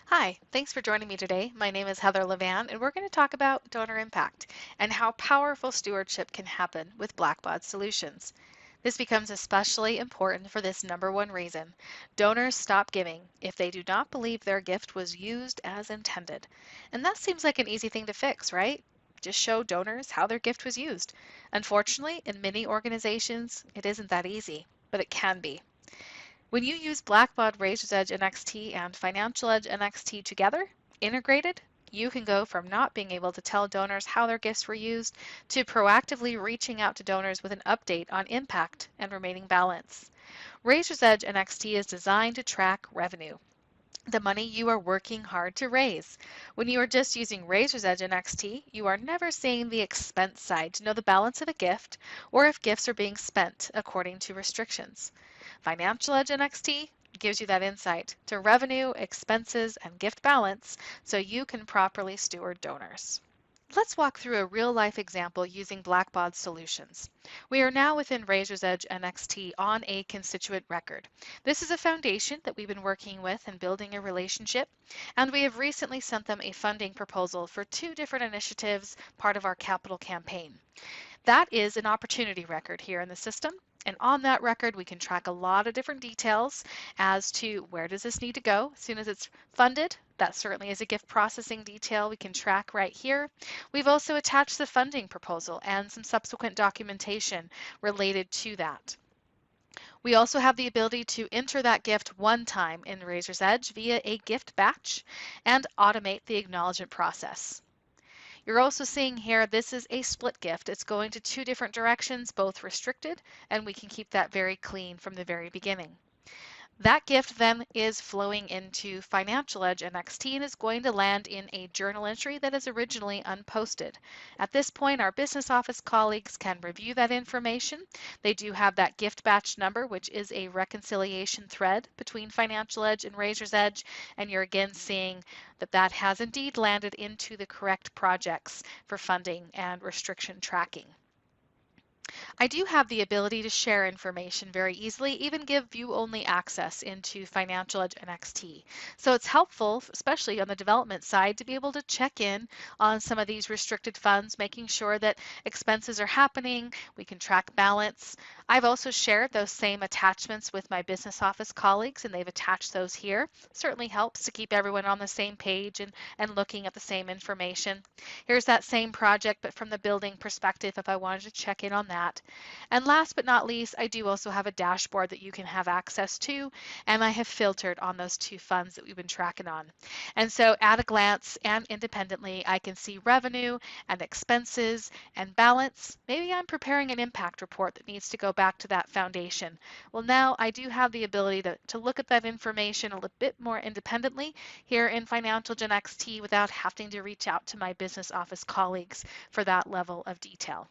Hi, thanks for joining me today. My name is Heather Levan, and we're going to talk about donor impact and how powerful stewardship can happen with Blackbaud solutions. This becomes especially important for this number one reason. Donors stop giving if they do not believe their gift was used as intended. And that seems like an easy thing to fix, right? Just show donors how their gift was used. Unfortunately, in many organizations, it isn't that easy, but it can be. When you use Blackbaud Razor's Edge NXT and Financial Edge NXT together, integrated, you can go from not being able to tell donors how their gifts were used to proactively reaching out to donors with an update on impact and remaining balance. Razor's Edge NXT is designed to track revenue, the money you are working hard to raise. When you are just using Razor's Edge NXT, you are never seeing the expense side to know the balance of a gift or if gifts are being spent according to restrictions. Financial Edge NXT gives you that insight to revenue, expenses, and gift balance so you can properly steward donors. Let's walk through a real-life example using Blackbaud solutions. We are now within Razor's Edge NXT on a constituent record. This is a foundation that we've been working with and building a relationship, and we have recently sent them a funding proposal for two different initiatives, part of our capital campaign. That is an opportunity record here in the system. And on that record, we can track a lot of different details as to where does this need to go as soon as it's funded. That certainly is a gift processing detail we can track right here. We've also attached the funding proposal and some subsequent documentation related to that. We also have the ability to enter that gift one time in Razor's Edge via a gift batch and automate the acknowledgement process. You're also seeing here, this is a split gift. It's going to two different directions, both restricted, and we can keep that very clean from the very beginning. That gift then is flowing into Financial Edge NXT and is going to land in a journal entry that is originally unposted. At this point, our business office colleagues can review that information. They do have that gift batch number, which is a reconciliation thread between Financial Edge and Razor's Edge, and you're again seeing that that has indeed landed into the correct projects for funding and restriction tracking. I do have the ability to share information very easily, even give view-only access into Financial Edge NXT. So it's helpful, especially on the development side, to be able to check in on some of these restricted funds, making sure that expenses are happening, we can track balance. I've also shared those same attachments with my business office colleagues, and they've attached those here. Certainly helps to keep everyone on the same page and looking at the same information. Here's that same project, but from the building perspective, if I wanted to check in on that. And last but not least, I do also have a dashboard that you can have access to, and I have filtered on those two funds that we've been tracking on. And so at a glance and independently, I can see revenue and expenses and balance. Maybe I'm preparing an impact report that needs to go back to that foundation. Well, now I do have the ability to look at that information a little bit more independently here in Financial Gen XT without having to reach out to my business office colleagues for that level of detail.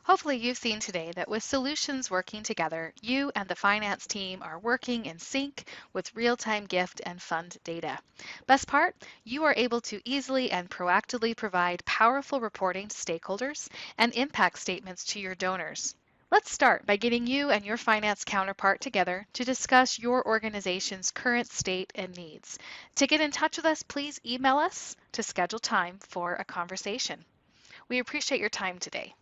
Hopefully you've seen today that with solutions working together, you and the finance team are working in sync with real-time gift and fund data. Best part, you are able to easily and proactively provide powerful reporting to stakeholders and impact statements to your donors. Let's start by getting you and your finance counterpart together to discuss your organization's current state and needs. To get in touch with us, please email us to schedule time for a conversation. We appreciate your time today.